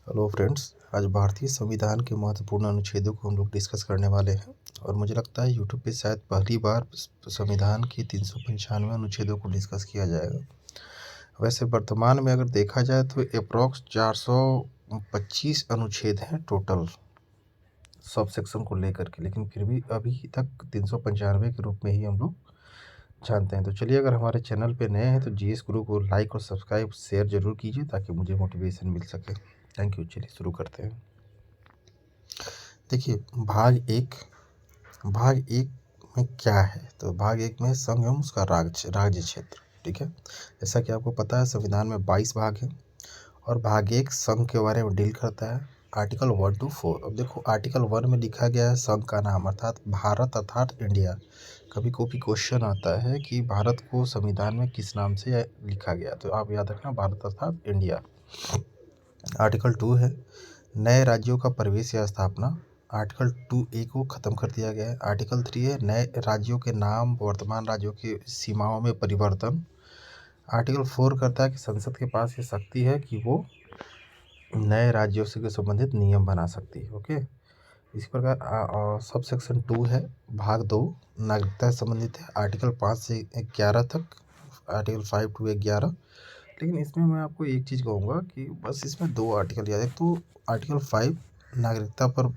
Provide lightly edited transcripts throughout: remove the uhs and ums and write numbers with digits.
Hello friends, आज भारतीय संविधान के महत्वपूर्ण अनुच्छेदों को हम लोग डिस्कस करने वाले हैं। और मुझे लगता है यूट्यूब पे शायद पहली बार संविधान के 395 अनुच्छेदों को डिस्कस किया जाएगा। वैसे वर्तमान में अगर देखा जाए तो अप्रॉक्स 425 अनुच्छेद हैं टोटल सब सेक्शन को लेकर के, लेकिन फिर भी अभी तक 395 के रूप में ही हम लोग जानते हैं। तो चलिए, अगर हमारे चैनल पे नए हैं तो जीएस गुरु को लाइक और सब्सक्राइब शेयर जरूर कीजिए ताकि मुझे मोटिवेशन मिल सके। Thank you. चलिए शुरू करते हैं। देखिए, भाग एक में क्या है, तो भाग एक में संघ एवं उसका राज्य क्षेत्र। ठीक है, जैसा कि आपको पता है संविधान में 22 भाग हैं और भाग एक संघ के बारे में डील करता है। Article 1 to 4। अब देखो, आर्टिकल 1 में लिखा गया है संघ का नाम अर्थात भारत अर्थात इंडिया। कभी कोई क्वेश्चन आता है कि भारत को संविधान में किस नाम से लिखा गया, तो आप याद रखना भारत अर्थात इंडिया। आर्टिकल 2 है नए राज्यों का प्रवेश या स्थापना। आर्टिकल 2A को ख़त्म कर दिया गया है। आर्टिकल 3 है नए राज्यों के नाम वर्तमान राज्यों की सीमाओं में परिवर्तन। आर्टिकल 4 करता है कि संसद के पास ये शक्ति है कि वो नए राज्यों से संबंधित नियम बना सकती है। ओके, इसी प्रकार सब सेक्शन 2 है भाग 2 नागरिकता से संबंधित है। आर्टिकल 5 से 11 तक, आर्टिकल 5 to 11। लेकिन इसमें मैं आपको एक चीज़ कहूँगा कि बस इसमें 2 आर्टिकल याद है। तो आर्टिकल 5 नागरिकता पर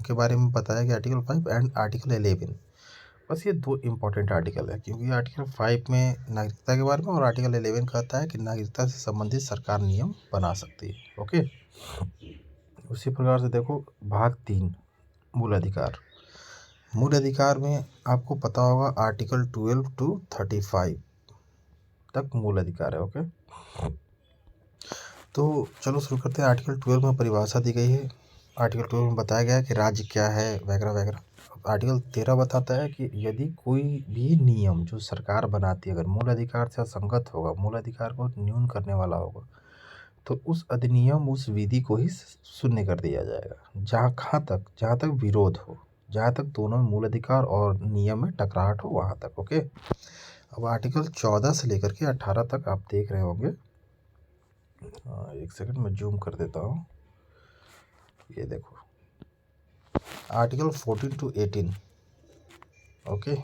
के बारे में बताया गया, आर्टिकल 5 एंड आर्टिकल 11। बस ये 2 इम्पोर्टेंट आर्टिकल है, क्योंकि आर्टिकल 5 में नागरिकता के बारे में और आर्टिकल 11 कहता है कि नागरिकता से संबंधित सरकार नियम बना सकती है। ओके, उसी प्रकार से देखो भाग 3 मूल अधिकार। मूल अधिकार में आपको पता होगा आर्टिकल 12 to 35 तक मूल अधिकार है। ओके, तो चलो शुरू करते हैं। आर्टिकल 12 में परिभाषा दी गई है। आर्टिकल 12 में बताया गया है कि राज्य क्या है वगैरह वगैरह। आर्टिकल 13 बताता है कि यदि कोई भी नियम जो सरकार बनाती है अगर मूल अधिकार से असंगत होगा, मूल अधिकार को न्यून करने वाला होगा, तो उस अधिनियम उस विधि को ही शून्य कर दिया जाएगा। जहाँ तक विरोध हो, जहाँ तक दोनों में मूल अधिकार और नियम में टकराहट हो, वहाँ तक। ओके, अब आर्टिकल 14 से लेकर के 18 तक आप देख रहे होंगे। एक सेकंड में जूम कर देता हूँ। ये देखो आर्टिकल 14 to 18। ओके,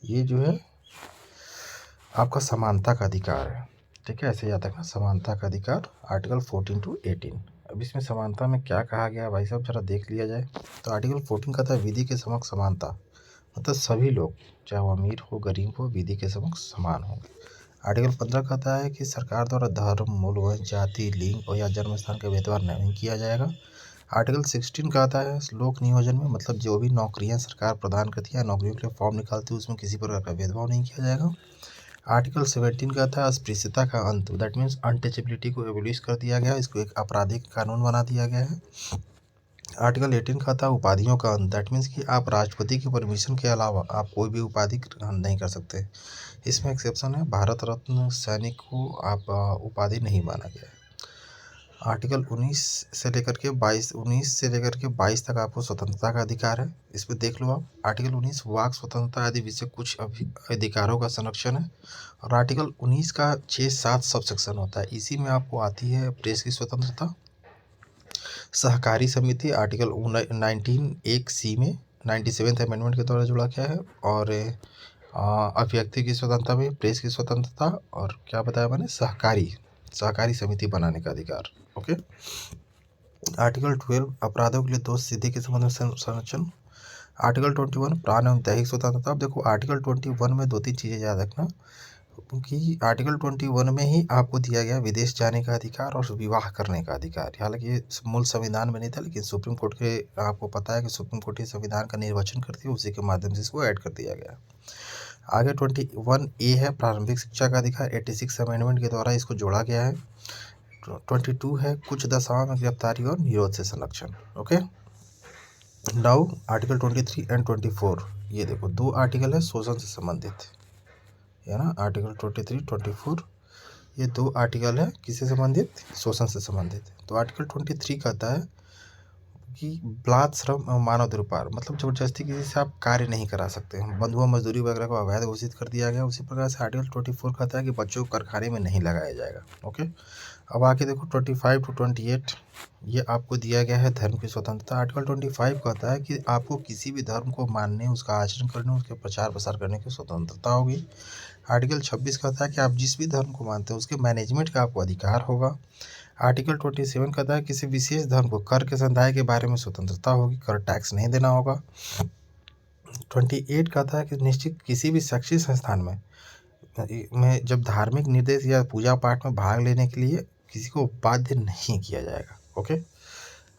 ये जो है आपका समानता का अधिकार है। ठीक है, ऐसे याद रखना, समानता का अधिकार आर्टिकल 14 to 18। अब इसमें समानता में क्या कहा गया है भाई साहब, जरा देख लिया जाए। तो आर्टिकल 14 कहता है विधि के समक्ष समानता, मतलब सभी लोग चाहे वो अमीर हो गरीब हो विधि के समक्ष समान होंगे। आर्टिकल 15 कहता है कि सरकार द्वारा धर्म, मूल, वंश, जाति, लिंग और या जन्म स्थान का भेदभाव नहीं किया जाएगा। आर्टिकल 16 कहता है लोक नियोजन में, मतलब जो भी नौकरियां सरकार प्रदान करती है, नौकरियों के लिए फॉर्म निकालती है, उसमें किसी प्रकार का भेदभाव नहीं किया जाएगा। आर्टिकल 17 कहता है अस्पृश्यता का अंत, दैट मीन्स अनटचेबिलिटी को एबोलिश कर दिया गया है, इसको एक आपराधिक कानून बना दिया गया है। आर्टिकल 18 कहता है उपाधियों का अंत, दैट मीन्स कि आप राष्ट्रपति की परमिशन के अलावा आप कोई भी उपाधि ग्रहण नहीं कर सकते। इसमें एक्सेप्शन है, भारत रत्न सैनिक को आप उपाधि नहीं माना गया है। आर्टिकल 19 से लेकर के 22 तक आपको स्वतंत्रता का अधिकार है। इस पर देख लो आप। आर्टिकल 19 वाक स्वतंत्रता आदि विषय कुछ अधिकारों का संरक्षण है। और आर्टिकल 19 का 6-7 सब सेक्शन होता है। इसी में आपको आती है प्रेस की स्वतंत्रता, सहकारी समिति आर्टिकल 19(1)(c) में 97th अमेंडमेंट के द्वारा जोड़ा गया है। और अभिव्यक्ति की स्वतंत्रता में प्रेस की स्वतंत्रता, और क्या बताया मैंने, सहकारी समिति बनाने का अधिकार। ओके, आर्टिकल 12 अपराधों के लिए दोष सिद्धि के संबंध में संरक्षण। आर्टिकल 21 प्राण एवं दैहिक स्वतंत्रता। अब देखो आर्टिकल 21 में 2-3 चीज़ें याद रखना, क्योंकि आर्टिकल 21 में ही आपको दिया गया विदेश जाने का अधिकार और विवाह करने का अधिकार। हालांकि ये मूल संविधान में नहीं था, लेकिन सुप्रीम कोर्ट के, आपको पता है कि सुप्रीम कोर्ट ही संविधान का निर्वाचन करती है, उसी के माध्यम से इसको ऐड कर दिया गया। आगे 21A है प्रारंभिक शिक्षा का अधिकार, 86 अमेंडमेंट के द्वारा इसको जोड़ा गया है। 22 है कुछ दशाओं में गिरफ्तारी और निरोध से संरक्षण। Okay, now article 23 and 24। ये देखो 2 आर्टिकल है शोषण से संबंधित, है ना। आर्टिकल 23, 24 ये 2 आर्टिकल है किससे संबंधित, शोषण से संबंधित। तो आर्टिकल 23 कहता है कि बलात् श्रम मानव दुर्व्यवहार, मतलब ज़बरदस्ती किसी से आप कार्य नहीं करा सकते हैं। बंधुआ मजदूरी वगैरह को अवैध घोषित कर दिया गया। उसी प्रकार से आर्टिकल 24 कहता है कि बच्चों को कारखाने में नहीं लगाया जाएगा। ओके, अब आके देखो 25 to 28, ये आपको दिया गया है धर्म की स्वतंत्रता। आर्टिकल 25 कहता है कि आपको किसी भी धर्म को मानने, उसका आचरण करने, उसके प्रचार प्रसार करने की स्वतंत्रता होगी। आर्टिकल 26 कहता है कि आप जिस भी धर्म को मानते हैं उसके मैनेजमेंट का आपको अधिकार होगा। आर्टिकल 27 कहता है किसी विशेष धर्म को कर के संदाय के बारे में स्वतंत्रता होगी, कर टैक्स नहीं देना होगा। 28 कहता है कि निश्चित किसी भी शैक्षिक संस्थान में जब धार्मिक निर्देश या पूजा पाठ में भाग लेने के लिए किसी को बाध्य नहीं किया जाएगा। ओके,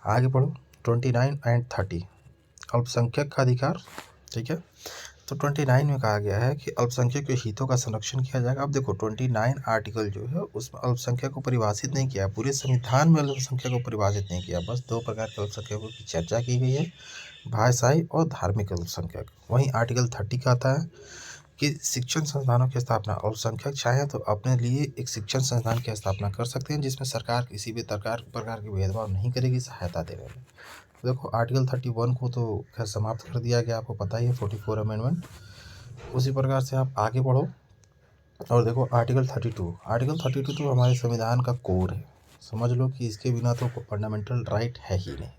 आगे बढ़ो। 29 and 30 अल्पसंख्यक का अधिकार। ठीक है, तो 29 में कहा गया है कि अल्पसंख्यक के हितों का संरक्षण किया जाएगा। अब देखो 29 आर्टिकल जो है उसमें अल्पसंख्यक को परिभाषित नहीं किया, पूरे संविधान में अल्पसंख्यक को परिभाषित नहीं किया, बस 2 प्रकार के अल्पसंख्यकों की चर्चा की गई है, भाषाई और धार्मिक अल्पसंख्यक। वहीं आर्टिकल 30 कहता है कि शिक्षण संस्थानों की स्थापना, अल्पसंख्यक चाहे तो अपने लिए एक शिक्षण संस्थान की स्थापना कर सकते हैं जिसमें सरकार किसी भी प्रकार के भेदभाव नहीं करेगी सहायता देने में। देखो आर्टिकल 31 को तो खैर समाप्त कर दिया गया, आपको पता ही है, 44 अमेंडमेंट। उसी प्रकार से आप आगे बढ़ो और देखो आर्टिकल 32 तो हमारे संविधान का कोर है। समझ लो कि इसके बिना तो फंडामेंटल राइट है ही नहीं,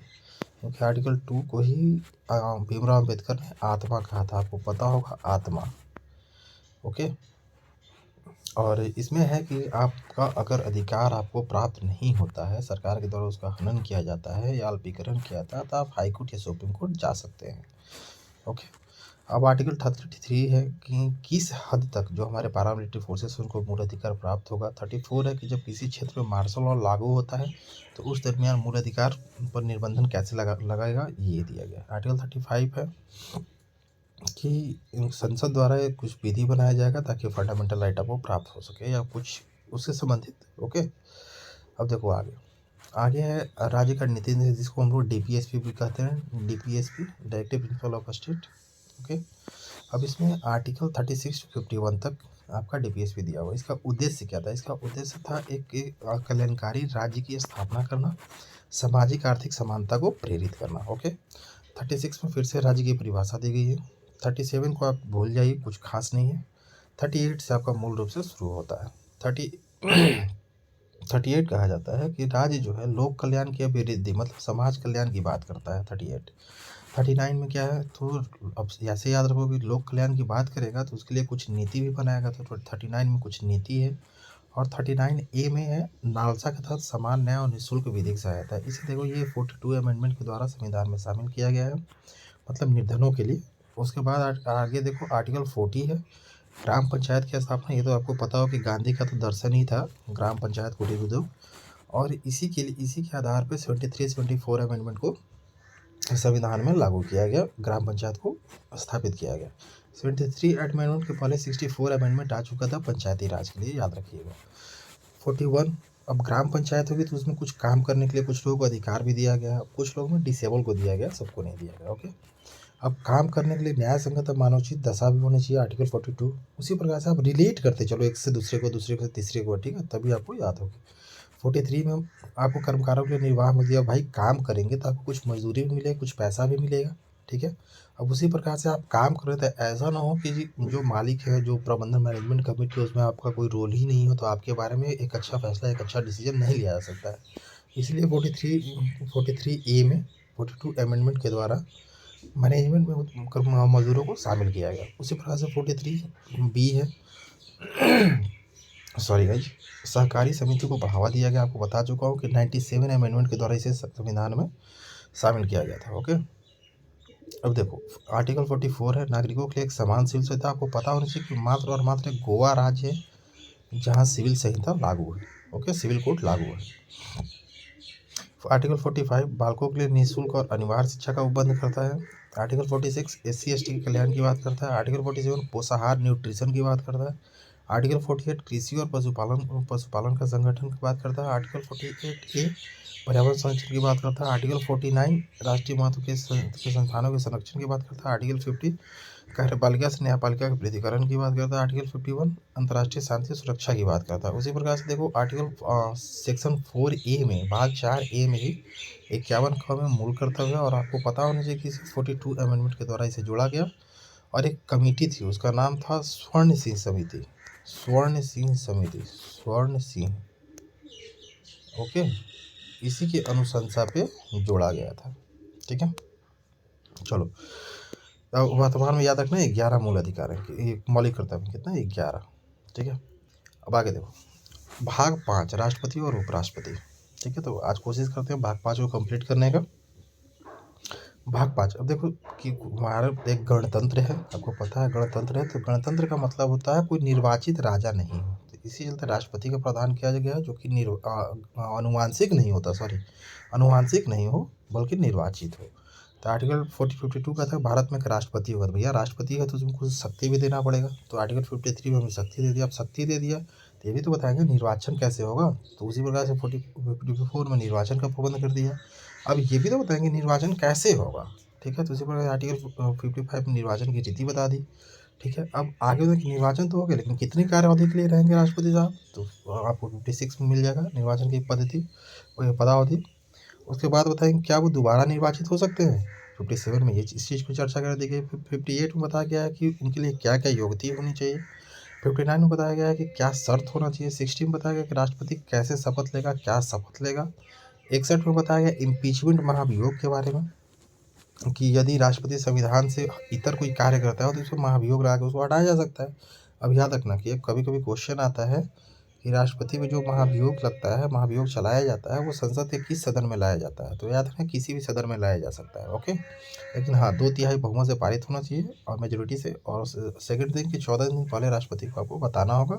क्योंकि आर्टिकल 2 को ही भीमराव अम्बेडकर ने आत्मा कहा था, आपको पता होगा, आत्मा। ओके, और इसमें है कि आपका अगर अधिकार आपको प्राप्त नहीं होता है, सरकार के द्वारा उसका हनन किया जाता है या अल्पीकरण किया जाता है, तो आप हाई कोर्ट या सुप्रीम कोर्ट जा सकते हैं। ओके, अब आर्टिकल 33 है कि किस हद तक जो हमारे पैरामिलिट्री फोर्सेस उनको मूल अधिकार प्राप्त होगा। 34 है कि जब किसी क्षेत्र में मार्शल लॉ लागू होता है तो उस दरमियान मूल अधिकार पर निर्बंधन कैसे लगाएगा, ये दिया गया। आर्टिकल 35 है कि संसद द्वारा एक कुछ विधि बनाया जाएगा ताकि फंडामेंटल राइट आपको प्राप्त हो सके या कुछ उससे संबंधित। ओके, अब देखो आगे है राज्य का नीति निर्देश, जिसको हम लोग DPSP भी कहते हैं, DPSP directive principle of state. Okay, अब इसमें आर्टिकल 36 to 51 तक आपका DPSP दिया हुआ। इसका उद्देश्य क्या था? इसका उद्देश्य था एक कल्याणकारी राज्य की स्थापना करना, सामाजिक आर्थिक समानता को प्रेरित करना। ओके, 36 में फिर से राज्य की परिभाषा दी गई है। 37 को आप भूल जाइए, कुछ खास नहीं है। 38 से आपका मूल रूप से शुरू होता है। 38 कहा जाता है कि राज्य जो है लोक कल्याण की अभिवृद्धि, मतलब समाज कल्याण की बात करता है। 39 में क्या है, तो अब ऐसे याद रखो कि लोक कल्याण की बात करेगा तो उसके लिए कुछ नीति भी बनाएगा, तो 39 में कुछ नीति है। और 39A में है नालसा के तहत समान न्याय और निःशुल्क विधिक सहायता। इसे देखो, ये 42 अमेंडमेंट के द्वारा संविधान में शामिल किया गया है, मतलब निर्धनों के लिए। उसके बाद आगे देखो आर्टिकल 40 है ग्राम पंचायत की स्थापना। ये तो आपको पता हो कि गांधी का तो दर्शन ही था ग्राम पंचायत कुटीर उद्योग, और इसी के आधार पर 73-74 अमेंडमेंट को संविधान में लागू किया गया, ग्राम पंचायत को स्थापित किया गया। 73 अमेंडमेंट के पहले 64 अमेंडमेंट आ चुका था पंचायती राज के लिए, याद रखिएगा। 41 अब ग्राम पंचायत होगी तो उसमें कुछ काम करने के लिए कुछ लोगों को अधिकार भी दिया गया, कुछ लोगों में डिसेबल को दिया गया, सबको नहीं दिया गया। ओके, अब काम करने के लिए न्याय संगत मानवोचित दशा भी होनी चाहिए, आर्टिकल 42। उसी प्रकार से आप रिलेट करते चलो एक से दूसरे को, दूसरे से तीसरे को, ठीक है, तभी आपको याद होगी। 43 में आपको कर्मकारों के लिए निर्वाह में दिया, भाई काम करेंगे तो आपको कुछ मजदूरी भी मिलेगी, कुछ पैसा भी मिलेगा, ठीक है। अब उसी प्रकार से आप काम कर रहे थे, ऐसा ना हो कि जी जो मालिक है, जो प्रबंधन मैनेजमेंट कमेटी है, उसमें आपका कोई रोल ही नहीं हो, तो आपके बारे में एक अच्छा फैसला, एक अच्छा डिसीजन नहीं लिया जा सकता है। इसलिए 43A में 42 अमेंडमेंट के द्वारा मैनेजमेंट में मजदूरों को शामिल किया गया। उसी प्रकार से 43B है सॉरी गाइज, सहकारी समिति को बढ़ावा दिया गया। आपको बता चुका हूँ कि 97 अमेंडमेंट के द्वारा इसे संविधान में शामिल किया गया था। ओके, अब देखो आर्टिकल 44 है नागरिकों के लिए एक समान सिविल संहिता। आपको पता होना चाहिए कि मात्र और मात्र गोवा राज्य है जहाँ सिविल संहिता लागू है। ओके, सिविल कोड लागू है। आर्टिकल 45 बालकों के लिए निःशुल्क और अनिवार्य शिक्षा का उपबंध करता है। आर्टिकल 46 SC/ST के कल्याण की बात करता है। आर्टिकल 47 पोषाहार न्यूट्रिशन की बात करता है। आर्टिकल 48 कृषि और पशुपालन का संगठन की बात करता है। आर्टिकल 48A पर्यावरण संरक्षण की बात करता है। आर्टिकल 49 राष्ट्रीय महत्व के संस्थानों के संरक्षण की बात करता है। आर्टिकल 50 कार्यपालिका से न्यायपालिका के पृथक्करण की बात करता है आर्टिकल 51, अंतर्राष्ट्रीय शांति और सुरक्षा की बात करता है। उसी प्रकार से देखो आर्टिकल सेक्शन 4A में भाग 4A में ही 51 में मूल कर्तव्य, और आपको पता होना चाहिए कि 42 अमेंडमेंट के द्वारा इसे जोड़ा गया, और एक कमेटी थी उसका नाम था स्वर्ण सिंह समिति, स्वर्ण सिंह समिति, स्वर्ण सिंह, ओके, इसी के अनुशंसा पे जोड़ा गया था। ठीक है, चलो अब वर्तमान में याद रखना 11 मूल अधिकार है, ये मौलिक कर्तव्य कितना 11। ठीक है, अब आगे देखो भाग 5 राष्ट्रपति और उपराष्ट्रपति। ठीक है, तो आज कोशिश करते हैं भाग 5 को कंप्लीट करने का। भाग 5, अब देखो कि भारत एक गणतंत्र है, आपको पता है गणतंत्र है, तो गणतंत्र का मतलब होता है कोई निर्वाचित राजा नहीं हो, तो इसी चलते राष्ट्रपति का प्रावधान किया गया है, जो कि अनुवांशिक नहीं होता, सॉरी अनुवांशिक नहीं हो बल्कि निर्वाचित हो। तो आर्टिकल 52 का था भारत में एक राष्ट्रपति होगा, तो भैया राष्ट्रपति है तो तुमको शक्ति भी देना पड़ेगा, तो आर्टिकल 53 में हमें शक्ति दे दिया। अब शक्ति दे दिया तो ये भी तो बताएंगे निर्वाचन कैसे होगा, तो उसी प्रकार से 54 में निर्वाचन का प्रबंध कर दिया। अब ये भी तो बताएंगे निर्वाचन कैसे होगा। ठीक है, तो उसी प्रकार आर्टिकल 55 में निर्वाचन की रीति बता दी। ठीक है, अब आगे देखिए निर्वाचन तो हो गया, लेकिन कितनी कार्यावधि के लिए रहेंगे राष्ट्रपति साहब, तो आपको 56 में मिल जाएगा निर्वाचन की पद्धति पदावधि। उसके बाद बताएंगे क्या वो दोबारा निर्वाचित हो सकते हैं, 57 में ये इस चीज़ की चर्चा कर दी गई। 58 में बताया गया है कि उनके लिए क्या क्या योग्यता होनी चाहिए। 59 में बताया गया है कि क्या शर्त होना चाहिए। 60 में बताया गया कि राष्ट्रपति कैसे शपथ लेगा, क्या शपथ लेगा। 61 में बताया गया इम्पीचमेंट महाभियोग के बारे में, कि यदि राष्ट्रपति संविधान से इतर कोई कार्य करता है तो उसको महाभियोग लगा के उसको हटाया जा सकता है। अब याद रखना कि कभी कभी क्वेश्चन आता है कि राष्ट्रपति में जो महाभियोग लगता है, महाभियोग चलाया जाता है, वो संसद के किस सदन में लाया जाता है, तो याद रखना किसी भी सदन में लाया जा सकता है। ओके, लेकिन हाँ 2/3 बहुमत से पारित होना चाहिए और मेजोरिटी से, और सेकंड दिन के 14 दिन पहले राष्ट्रपति को आपको बताना होगा,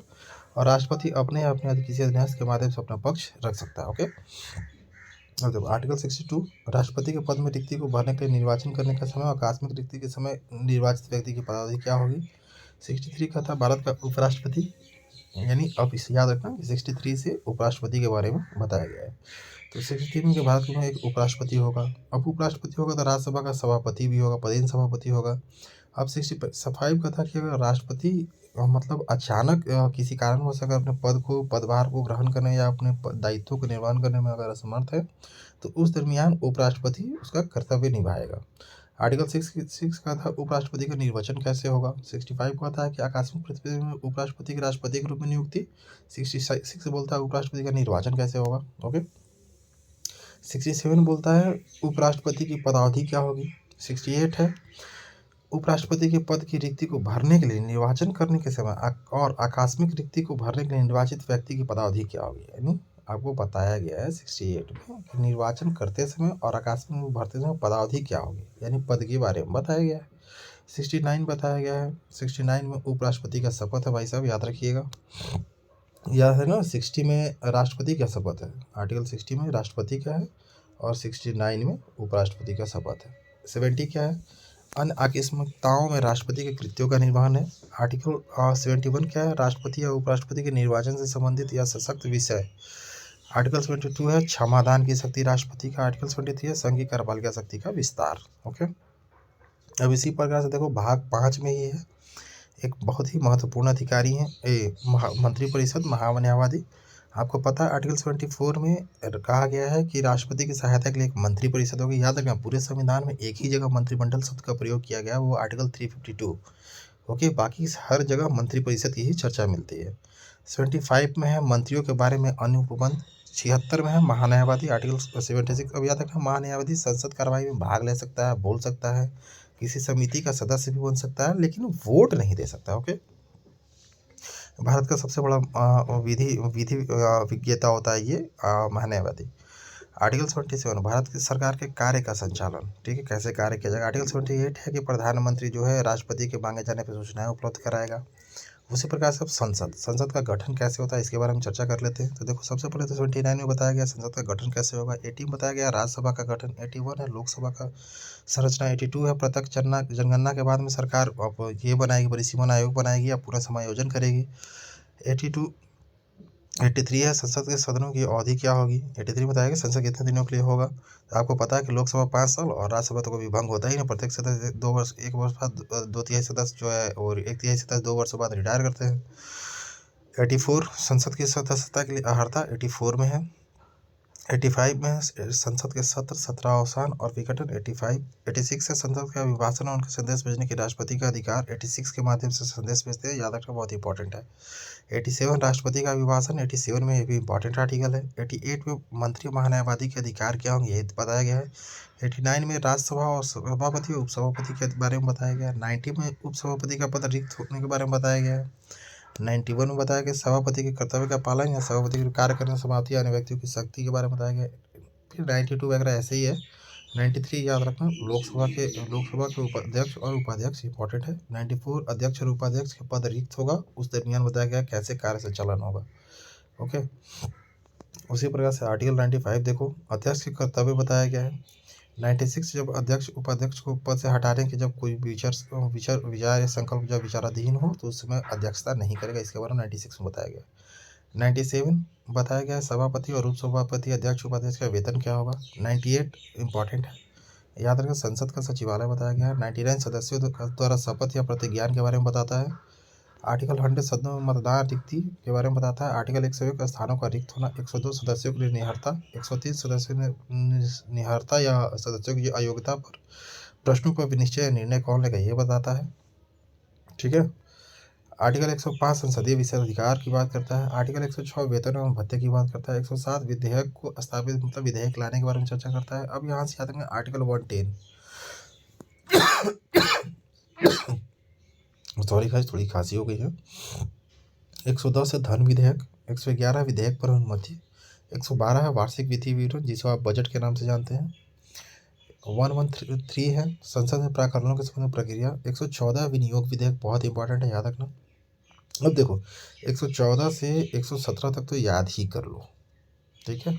और राष्ट्रपति अपने अपने किसी अध्यादेश के माध्यम से अपना पक्ष रख सकता है। ओके, अब देखो आर्टिकल 62 राष्ट्रपति के पद में रिक्ति को भरने के लिए निर्वाचन करने का समय और आकस्मिक रिक्ति के समय निर्वाचित व्यक्ति की पदावधि क्या होगी। 63 का था भारत का उपराष्ट्रपति, यानी अब इसे याद रखना कि 63 से उपराष्ट्रपति के बारे में बताया गया है। तो 63 के भारत में एक उपराष्ट्रपति होगा। अब उपराष्ट्रपति होगा तो राज्यसभा का सभापति भी होगा, पदेन सभापति होगा। अब 65 का था कि अगर राष्ट्रपति मतलब अचानक किसी कारणवश अगर अपने पदभार को ग्रहण करने या अपने दायित्वों को निर्वहन करने में अगर असमर्थ है, तो उस दरमियान उपराष्ट्रपति उसका कर्तव्य निभाएगा। आर्टिकल 6 का था उपराष्ट्रपति का निर्वाचन कैसे होगा। 65 का था कि आकस्मिक परिस्थिति में उपराष्ट्रपति की राष्ट्रपति के रूप में नियुक्ति। 66 बोलता है उपराष्ट्रपति का निर्वाचन कैसे होगा। ओके, 67 बोलता है उपराष्ट्रपति की पदावधि क्या होगी। 68 है उपराष्ट्रपति के पद की रिक्ति को भरने के लिए निर्वाचन करने के समय और आकस्मिक रिक्ति को भरने के लिए निर्वाचित व्यक्ति की पदावधि क्या होगी। यानी आपको बताया गया है 68 में कि निर्वाचन करते समय और आकस्मिक भरते समय पदावधि क्या होगी, यानी पद के बारे में बताया गया है। 69 बताया गया है। 69 में उपराष्ट्रपति का शपथ है, भाई साहब याद रखिएगा, याद है ना। 60 में राष्ट्रपति का शपथ है, आर्टिकल 60 में राष्ट्रपति का है, और 69 में उपराष्ट्रपति का शपथ है। 70 क्या है, अन्य आकस्मिकताओं में राष्ट्रपति के कृत्यों का निर्वहन है। आर्टिकल 71 क्या है, राष्ट्रपति या उपराष्ट्रपति के निर्वाचन से संबंधित या सशक्त विषय। आर्टिकल 72 है क्षमादान की शक्ति राष्ट्रपति का। आर्टिकल 73 है संघ की कार्यपालिका शक्ति का विस्तार। ओके, अब इसी प्रकार से देखो भाग 5 में ही है एक बहुत ही महत्वपूर्ण अधिकारी हैं मंत्रिपरिषद महान्यायवादी। आपको पता है आर्टिकल 74 में कहा गया है कि राष्ट्रपति की सहायता के लिए एक मंत्रिपरिषद होगी। याद रखना पूरे संविधान में एक ही जगह मंत्रिमंडल शब्द का प्रयोग किया गया, वो आर्टिकल 352। ओके, बाकी हर जगह मंत्रिपरिषद की ही चर्चा मिलती है। 75 में है मंत्रियों के बारे में अन्य उपबंध। 76 में है महान्यायवादी, आर्टिकल 76। अब याद रखना महान्यायवादी संसद कार्रवाई में भाग ले सकता है, बोल सकता है, किसी समिति का सदस्य भी बन सकता है, लेकिन वोट नहीं दे सकता। ओके, भारत का सबसे बड़ा विधि विज्ञता होता है ये महान्यायवादी। आर्टिकल 77 भारत की सरकार के कार्य का संचालन, ठीक है, कैसे कार्य किया जाएगा। आर्टिकल 78 है कि प्रधानमंत्री जो है राष्ट्रपति के मांगे जाने पर सूचनाएं उपलब्ध कराएगा। उसी प्रकार से अब संसद का गठन कैसे होता है इसके बारे में चर्चा कर लेते हैं। तो देखो सबसे पहले तो 79 में बताया गया संसद का गठन कैसे होगा। 80 में बताया गया राज्यसभा का गठन। 81 है लोकसभा का संरचना। 82 है प्रत्यक्ष जनगणना के बाद में सरकार अब ये बनाएगी, परिसीमन आयोग बनाएगी या पूरा समायोजन करेगी। 82 83 है संसद के सदनों की अवधि क्या होगी। 83 बताया कि संसद कितने दिनों के लिए होगा। तो आपको पता है कि लोकसभा 5 साल और राज्यसभा तो कभी भंग होता ही नहीं। प्रत्येक सदस्य 2 वर्ष, 1 वर्ष बाद 2/3 सदस्य जो है और 1/3 सदस्य 2 वर्षों बाद रिटायर करते हैं। 84 संसद की सदस्यता के लिए अर्हता 84 में है। 85 में संसद के सत्र 17 अवसान और विघटन। 86 से संसद का अभिभाषण और उनके संदेश भेजने के राष्ट्रपति का अधिकार। 86 के माध्यम से संदेश भेजते हैं, याद रखना बहुत इंपॉर्टेंट है। 87 राष्ट्रपति का अभिभाषण। 87 में ये भी इंपॉर्टेंट आर्टिकल है। 88 में मंत्री महान्यायवादी के अधिकार क्या होंगे, ये बताया गया है। 89 में राज्यसभा और सभापति और उपसभापति के बारे में बताया गया है। 90 में उपसभापति का पद रिक्त होने के बारे में बताया गया है। 91 में बताया कि सभापति के कर्तव्य का पालन या सभापति के कार्य करने समाप्ति अन्य व्यक्तियों की शक्ति के बारे में बताया गया। फिर 92 वगैरह ऐसे ही है। 93 याद रखना लोकसभा के उपाध्यक्ष और उपाध्यक्ष इंपॉर्टेंट है। 94 अध्यक्ष और उपाध्यक्ष के पद रिक्त होगा, उस दरमियान बताया गया कैसे कार्य संचालन होगा। ओके, उसी प्रकार से आर्टिकल 95 देखो, अध्यक्ष के कर्तव्य बताया गया है। 96 जब अध्यक्ष उपाध्यक्ष को पद से हटाने के जब कोई विचार या संकल्प जब विचाराधीन हो तो उस समय अध्यक्षता नहीं करेगा, इसके बारे में 96 में बताया गया। 97 बताया गया है सभापति और उपसभापति अध्यक्ष उपाध्यक्ष का वेतन क्या होगा। 98 इंपॉर्टेंट है, याद रखें संसद का सचिवालय बताया गया है। 99 सदस्यों द्वारा शपथ या प्रतिज्ञान के बारे में बताता है। आर्टिकल 100 सदनों में मतदान रिक्ति के बारे में बताता है। आर्टिकल 101 स्थानों का रिक्त होना। 102 सदस्यों के लिए निहरता। 103 सदस्यों ने निहरता या सदस्यों की अयोग्यता पर प्रश्नों पर विनिश्चय या निर्णय कौन लेगा, ये बताता है। ठीक है। आर्टिकल 105 संसदीय विशेष अधिकार की बात करता है। आर्टिकल 106 वेतन एवं भत्ते की बात करता है। 107 विधेयक को स्थापित मतलब विधेयक लाने के बारे में चर्चा करता है। अब यहाँ से याद रखेंगे आर्टिकल 110 सॉरी गाइस, थोड़ी खांसी हो गई है। 110 है धन विधेयक। 111 विधेयक पर अनुमति। 112 है वार्षिक विधि विवरण, जिसे आप बजट के नाम से जानते हैं। 113 है संसद में प्राकरणों के संबंध में प्रक्रिया। 114 विनियोग विधेयक, बहुत इंपॉर्टेंट है, याद रखना। अब देखो 114 से 117 तक तो याद ही कर लो, ठीक है।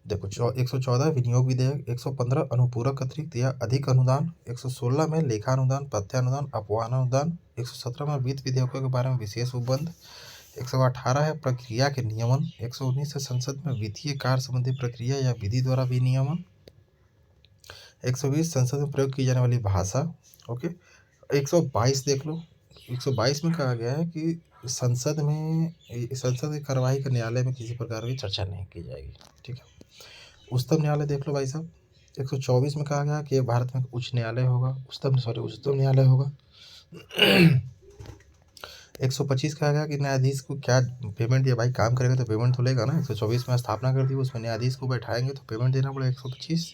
देखो 114 विनियोग विधेयक। 115 अनुपूरक अतिरिक्त या अधिक अनुदान। 116 में लेखा अनुदान, पथ्यानुदान, अपवाहन अनुदान। 117 में वित्त विधेयकों के बारे में विशेष उपबंध। 118 है प्रक्रिया के नियमन। 119 है संसद में वित्तीय कार्य संबंधी प्रक्रिया या विधि द्वारा विनियमन। 120 संसद में प्रयोग की जाने वाली भाषा। ओके, 122 देख लो। 122 में कहा गया है कि संसद की कार्यवाही का न्यायालय में किसी प्रकार की चर्चा नहीं की जाएगी, ठीक है। उच्चतम न्यायालय देख लो भाई साहब। 124 में कहा गया कि भारत में उच्च न्यायालय होगा, उच्चतम न्यायालय होगा। 125 कहा गया कि न्यायाधीश को क्या पेमेंट दिया, भाई काम करेगा तो पेमेंट तो लेगा ना। 124 में स्थापना कर दी, उसमें न्यायाधीश को बैठाएंगे तो पेमेंट देना पड़ेगा। 125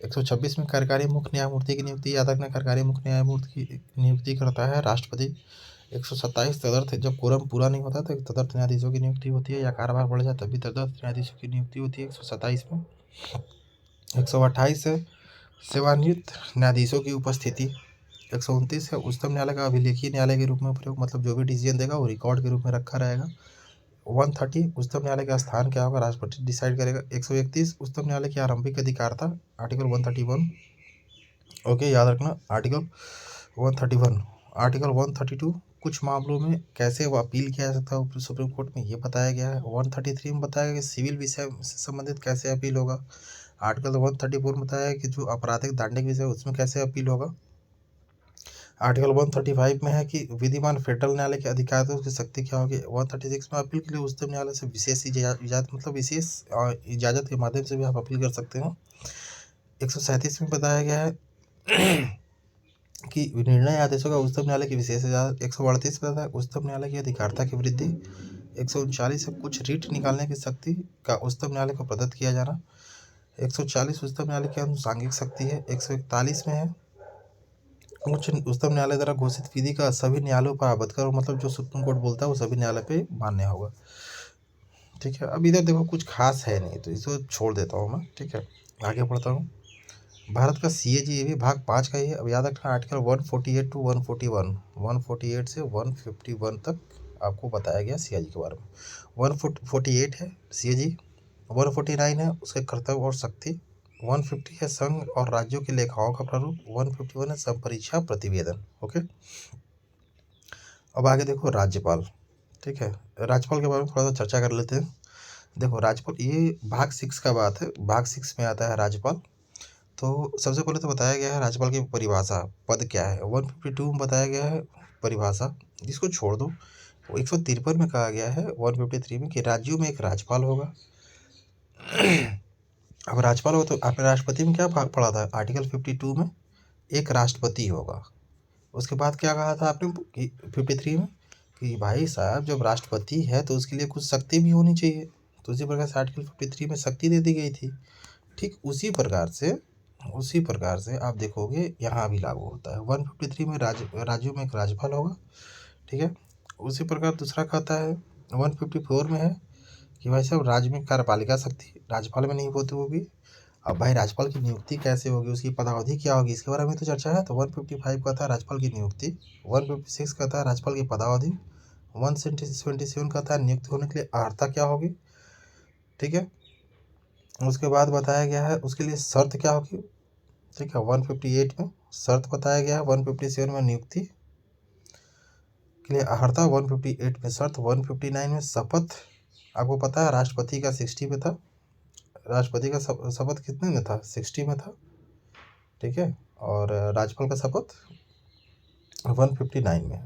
126 में कार्यकारी मुख्य न्यायमूर्ति की नियुक्ति, याद रखना कार्यकारी मुख्य न्यायमूर्ति की नियुक्ति करता है राष्ट्रपति। 127 तदर्थ, जब कोरम पूरा नहीं होता तो तदर्थ न्यायाधीशों की नियुक्ति होती है, या कार्यभार बढ़ जाए तभी तदर्थ न्यायाधीशों की नियुक्ति होती है 127 में। 128 है सेवानिवृत्त न्यायाधीशों की उपस्थिति। 129 है उच्चतम न्यायालय का अभिलेखीय न्यायालय के रूप में प्रयोग, मतलब जो भी डिसीजन देगा वो रिकॉर्ड के रूप में रखा रहेगा। 130 उच्चतम न्यायालय का स्थान क्या होगा, राष्ट्रपति डिसाइड करेगा। 131 उच्चतम न्यायालय की आरंभिक अधिकारता, आर्टिकल 131। ओके, याद रखना आर्टिकल 131। आर्टिकल 132 कुछ मामलों में कैसे वो अपील किया जा सकता है सुप्रीम कोर्ट में, ये बताया गया है। 133 में बताया गया कि सिविल विषय से संबंधित कैसे अपील होगा। आर्टिकल 134 में बताया कि जो आपराधिक दांडिक विषय उसमें कैसे अपील होगा। आर्टिकल 135 में है कि विधिमान फेडरल न्यायालय के अधिकारियों की शक्ति क्या होगी। 136 में अपील के लिए उच्चतम न्यायालय से विशेष इजाजत, मतलब विशेष इजाजत के माध्यम से भी आप अपील कर सकते हो। 137 में बताया गया है कि निर्णय आदेशों का उच्चतम न्यायालय की विशेष इजाजत। 138 में बताया है उच्चतम न्यायालय की अधिकारिता की वृद्धि। 139 है कुछ रीट निकालने की शक्ति का उच्चतम न्यायालय को प्रदत्त किया जाना। 140 उच्चतम न्यायालय की अनुसांगिक शक्ति है। 141 में है उच्चतम न्यायालय द्वारा घोषित विधि का सभी न्यायालयों पर आबद्ध करो, मतलब जो सुप्रीम कोर्ट बोलता है वो सभी न्यायालय पे मान्य होगा, ठीक है। अब इधर देखो कुछ खास है नहीं तो इसको छोड़ देता हूँ मैं, ठीक है। आगे बढ़ता हूँ। भारत का CAG ये भी भाग 5 का ही है। अब याद रखना आर्टिकल 148 to 141, 148 से 151 तक आपको बताया गया CAG के बारे में। 148 है CAG। 149 है उसके कर्तव्य और शक्ति। 150 है संघ और राज्यों के लेखाओं का प्रारूप। 151 है संपरीक्षा प्रतिवेदन। ओके, अब आगे देखो राज्यपाल, ठीक है, राज्यपाल के बारे में थोड़ा सा चर्चा कर लेते हैं। देखो राज्यपाल, ये भाग 6 का बात है, भाग 6 में आता है राज्यपाल। तो सबसे पहले तो बताया गया है राज्यपाल की परिभाषा, पद क्या है। 152 में बताया गया है परिभाषा, जिसको छोड़ दो। 153 में कहा गया है 153 में कि राज्यों में एक राज्यपाल होगा। अब राज्यपाल हो तो आपने राष्ट्रपति में क्या भाग पढ़ा था, आर्टिकल 52 में एक राष्ट्रपति होगा। उसके बाद क्या कहा था आपने कि 53 में कि भाई साहब जब राष्ट्रपति है तो उसके लिए कुछ शक्ति भी होनी चाहिए। तो उसी प्रकार से आर्टिकल 53 में शक्ति दे दी गई थी। ठीक उसी प्रकार से आप देखोगे यहाँ भी लागू होता है। 153 में राज्यों में एक राज्यपाल होगा। ठीक है, उसी प्रकार दूसरा कहता है 154 में है कि भाई साहब राज्य में कार्यपालिका शक्ति राज्यपाल में नहीं होती होगी। अब भाई राज्यपाल की नियुक्ति कैसे होगी, उसकी पदावधि क्या होगी, इसके बारे में तो चर्चा है। तो 155 कहता है राज्यपाल की नियुक्ति, 156 कहता है राज्यपाल की पदावधि, 177 कहता है नियुक्त होने के लिए अर्हता क्या होगी। ठीक है, उसके बाद बताया गया है उसके लिए शर्त क्या होगी। ठीक है, 158 में शर्त बताया गया है, 157 में नियुक्ति के लिए अर्हता, 158 में शर्त, 159 में शपथ। आपको पता है राष्ट्रपति का 60 में था, राष्ट्रपति का शपथ कितने में था, 60 में था। ठीक है, और राज्यपाल का शपथ 159 में है।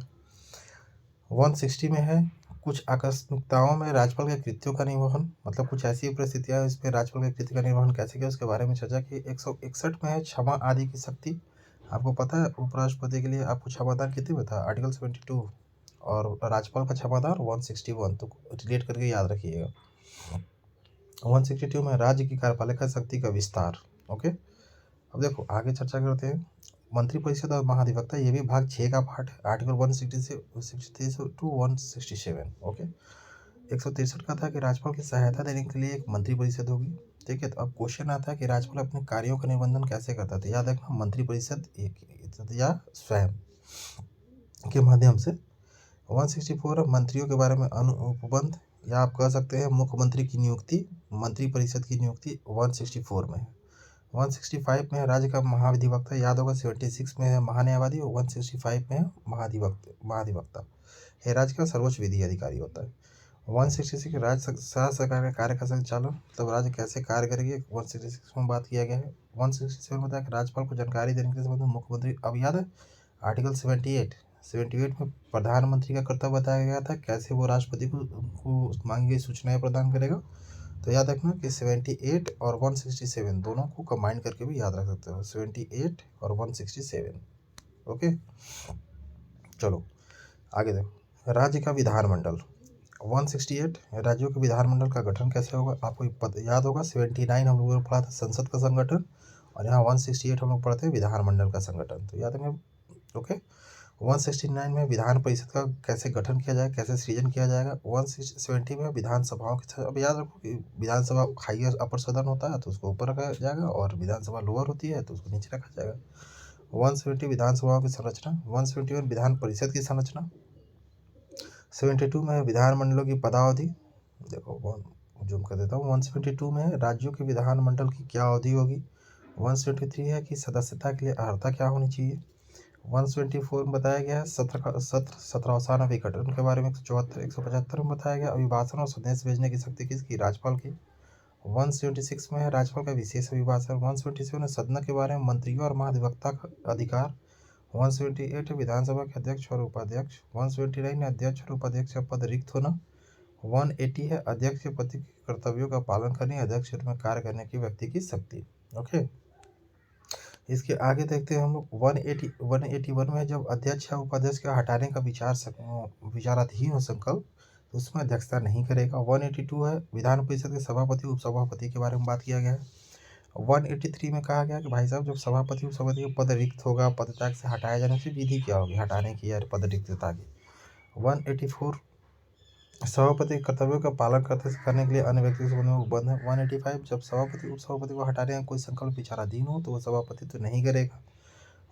160 में है कुछ आकस्मिकताओं में राज्यपाल के कृत्यों का निर्वहन, मतलब कुछ ऐसी परिस्थितियां इसमें राज्यपाल के कृत्य का निर्वहन कैसे किया उसके बारे में चर्चा की। 161 में है क्षमा आदि की शक्ति। आपको पता है उपराष्ट्रपति के लिए आपको क्षमादान कितने में था, आर्टिकल 72, और राज्यपाल का क्षमादान 161, तो रिलेट करके याद रखिएगा। 162 में राज्य की कार्यपालिका शक्ति का विस्तार। ओके, अब देखो आगे चर्चा करते हैं। मंत्रिपरिषद और महाधिवक्ता, ये भी भाग 6 का पार्ट है, आर्टिकल 163 टू 167। ओके, 163 का था कि राज्यपाल की सहायता देने के लिए एक मंत्रिपरिषद होगी। ठीक है, तो अब क्वेश्चन आता है कि राज्यपाल अपने कार्यों का निबंधन कैसे करता था। याद रखना, मंत्रिपरिषद या स्वयं के माध्यम से। 164 मंत्रियों के बारे में अनुपबंध, या आप कह सकते हैं मुख्यमंत्री की नियुक्ति, मंत्रिपरिषद की नियुक्ति 164 में है। 165 में है राज्य का महाधिवक्ता, याद होगा 76 में है महान्यायवादी, और 165 में है महाधिवक्ता है राज्य का सर्वोच्च विधि अधिकारी होता है। 166 राज्य सरकार का कार्य का संचालन, मतलब राज्य कैसे कार्य करेगी, 166 में बात किया गया है। 167 में बताया कि राज्यपाल को जानकारी देने के संबंध में मुख्यमंत्री, अब याद है आर्टिकल 78 में प्रधानमंत्री का कर्तव्य बताया गया था, कैसे वो राष्ट्रपति को मांगी गई सूचनाएं प्रदान करेगा। तो याद रखना कि 78 और 167 दोनों को कंबाइन करके भी याद रख सकते हो, 78 और 167। ओके, चलो आगे देखो। राज्य का विधानमंडल 168, राज्यों के विधानमंडल का गठन कैसे होगा, आपको याद होगा 79 हम लोगों ने पढ़ा था संसद का संगठन, और यहाँ 168 हम लोग पढ़ते हैं विधानमंडल का संगठन, तो याद रखें। ओके, 169 में विधान परिषद का कैसे गठन किया जाए, कैसे सृजन किया जाएगा। 170 में विधानसभाओं के, अब याद रखो कि विधानसभा हाईएस्ट अपर सदन होता है तो उसको ऊपर रखा जाएगा, और विधानसभा लोअर होती है तो उसको नीचे रखा जाएगा। 170 विधानसभाओं की संरचना। 171 विधान परिषद की संरचना। 72 में विधानमंडलों की पदावधि, देखो जूम कर देता हूँ। 172 में राज्यों के विधानमंडल की क्या अवधि होगी। 173 है कि सदस्यता के लिए अर्हता क्या होनी चाहिए। 174 में बताया गया है सत्रावसान विघटन के बारे में। 174 175 में बताया गया अभिभाषण और संदेश भेजने की शक्ति किसकी, राज्यपाल की। 176 में है राज्यपाल का विशेष अभिभाषण। 177 में सदन के बारे में मंत्रियों और महाधिवक्ता का अधिकार। 178 विधानसभा के अध्यक्ष और उपाध्यक्ष। 179 अध्यक्ष और उपाध्यक्ष का पद रिक्त होना। 180 है अध्यक्ष के पद के कर्तव्यों का पालन करने, अध्यक्ष में कार्य करने की व्यक्ति की शक्ति। ओके, इसके आगे देखते हैं हम लोग 181 में जब अध्यक्ष या उपाध्यक्ष का हटाने का विचाराधीन हो संकल्प, तो उसमें अध्यक्षता नहीं करेगा। 182 है विधान परिषद के सभापति उपसभापति के बारे में बात किया गया है। 183 में कहा गया कि भाई साहब जब सभापति उपसभापति का पद रिक्त होगा, पदत्याग से हटाया जाने की विधि क्या होगी हटाने की या पद रिक्तता की। 184 सभापति के कर्तव्यों का पालन करने के लिए अन्य व्यक्ति के संबंध में उपबंध है। 185 जब सभापति उपसभापति को हटाने का कोई संकल्प विचाराधीन हो तो वह सभापति तो नहीं करेगा।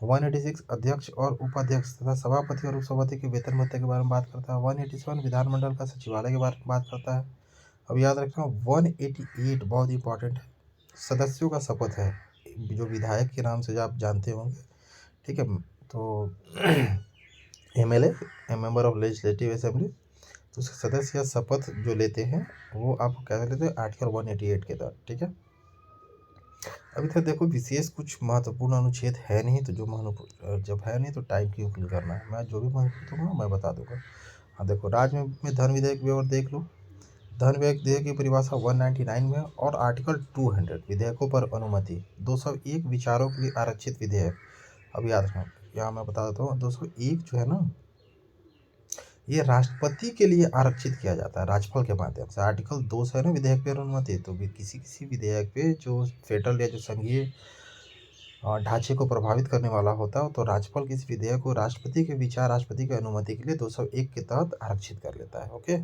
186 अध्यक्ष और उपाध्यक्ष तथा सभापति और उपसभापति के वेतन भत्ते के बारे में बात करता है। 187 विधानमंडल का सचिवालय के बारे में बात करता है। अब याद रखना 188 बहुत इंपॉर्टेंट है, सदस्यों का शपथ है, जो विधायक के नाम से आप जानते होंगे। ठीक है, तो MLA member of legislative assembly, तो उसके सदस्य या शपथ जो लेते हैं वो आप क्या लेते हैं आर्टिकल 188 के तहत, ठीक है। अभी तक देखो विशेष कुछ महत्वपूर्ण अनुच्छेद है नहीं, तो जो जब है नहीं तो टाइम क्यों किल करना है, मैं जो भी महत्वपूर्ण दूंगा मैं बता दूंगा। हाँ देखो, राज्य में धन विधेयक भी और देख लो। धन विधेयक की परिभाषा 199 में है और आर्टिकल 200 विधेयकों पर अनुमति, 201 विचारों के लिए आरक्षित विधेयक। अब याद रखना, यहाँ मैं बता देता हूँ 201 जो है ना, ये राष्ट्रपति के लिए आरक्षित किया जाता है राज्यपाल के माध्यम से। आर्टिकल 2 है ना विधेयक पर अनुमति, तो भी किसी विधेयक पे जो फेडरल या जो संघीय ढांचे को प्रभावित करने वाला होता है, तो राज्यपाल किसी विधेयक को राष्ट्रपति के विचार, राष्ट्रपति की अनुमति के लिए 201 के तहत आरक्षित कर लेता है। ओके,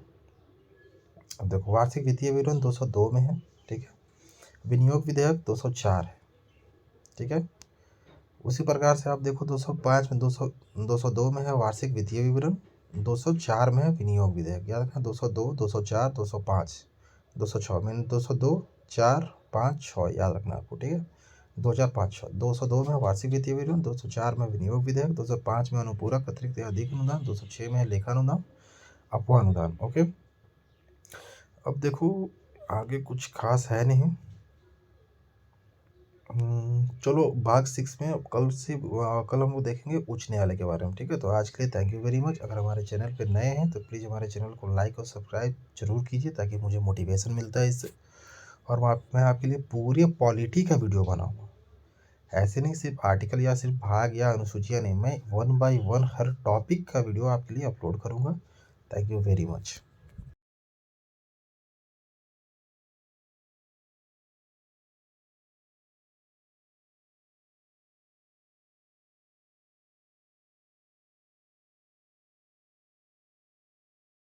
अब देखो वार्षिक वित्तीय विवरण 202 में है, ठीक है। विनियोग विधेयक 204 है, ठीक है। उसी प्रकार से आप देखो 205 में 202 में है वार्षिक वित्तीय विवरण, 204 में है विनियोग विधेयक। याद रखना 202, 204, 205, 206 में 202, 4, 5, 6 याद रखना आपको, ठीक है। 2005, 6, 202 में वार्षिक वित्तीय विवरण, 204 में विनियोग विधेयक, 205 में अनुपूरक अतिरिक्त या अधिक अनुदान, 206 में लेखा अनुदान, अपवाह अनुदान। ओके, अब देखो आगे कुछ खास है नहीं। चलो भाग 6 में कल हम लोग देखेंगे उच्च न्यायालय के बारे में, ठीक है। तो आज के लिए थैंक यू वेरी मच। अगर हमारे चैनल पे नए हैं तो प्लीज़ हमारे चैनल को लाइक और सब्सक्राइब जरूर कीजिए, ताकि मुझे मोटिवेशन मिलता है इससे। और मैं आपके लिए पूरी पॉलिटी का वीडियो बनाऊँगा, ऐसे नहीं सिर्फ आर्टिकल या सिर्फ भाग या अनुसूचियाँ नहीं, मैं 1 बाय 1 हर टॉपिक का वीडियो आपके लिए अपलोड करूँगा। Thank you very much.